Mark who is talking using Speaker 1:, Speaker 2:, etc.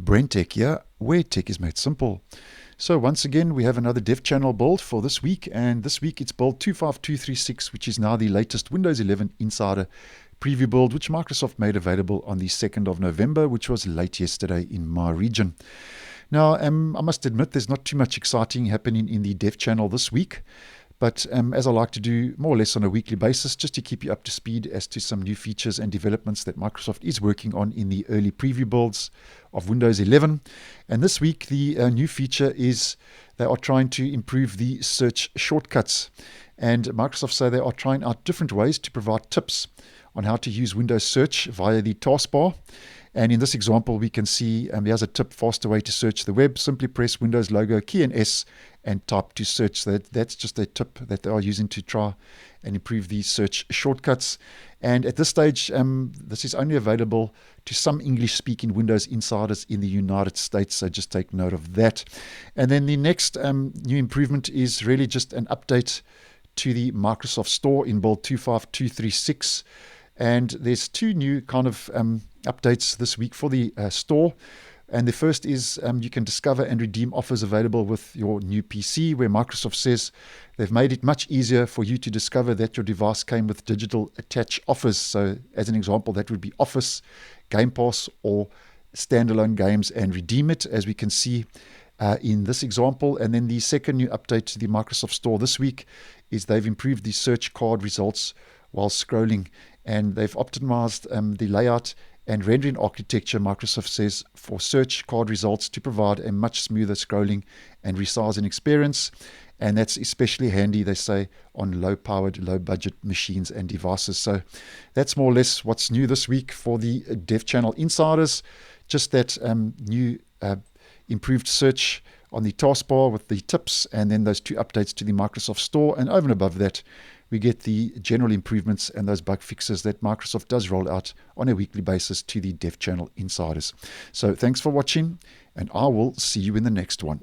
Speaker 1: BrenTech here, where tech is made simple. So once again, we have another dev channel build for this week, and this week it's build 25236, which is now the latest Windows 11 Insider preview build, which Microsoft made available on the 2nd of November, which was late yesterday in my region. Now, I must admit there's not too much exciting happening in the dev channel this week. But as I like to do more or less on a weekly basis, just to keep you up to speed as to some new features and developments that Microsoft is working on in the early preview builds of Windows 11. And this week, the new feature is they are trying to improve the search shortcuts. And Microsoft say they are trying out different ways to provide tips on how to use Windows Search via the taskbar. And in this example, we can see here's a tip, faster way to search the web. Simply press Windows logo, key and S, and type to search. So that's just a tip that they are using to try and improve the search shortcuts. And at this stage, this is only available to some English-speaking Windows insiders in the United States, so just take note of that. And then the next new improvement is really just an update to the Microsoft Store in build 25236. And there's two new kind of updates this week for the store. And the first is you can discover and redeem offers available with your new PC, where Microsoft says they've made it much easier for you to discover that your device came with digital attach offers. So as an example, that would be Office, Game Pass, or standalone games, and redeem it, as we can see in this example. And then the second new update to the Microsoft Store this week is they've improved the search card results while scrolling, and they've optimized the layout and rendering architecture, Microsoft says, for search card results to provide a much smoother scrolling and resizing experience. And that's especially handy, they say, on low-powered, low-budget machines and devices. So that's more or less what's new this week for the Dev Channel insiders. Just that new improved search on the taskbar with the tips, and then those two updates to the Microsoft Store. And over and above that, we get the general improvements and those bug fixes that Microsoft does roll out on a weekly basis to the Dev Channel insiders. So thanks for watching, and I will see you in the next one.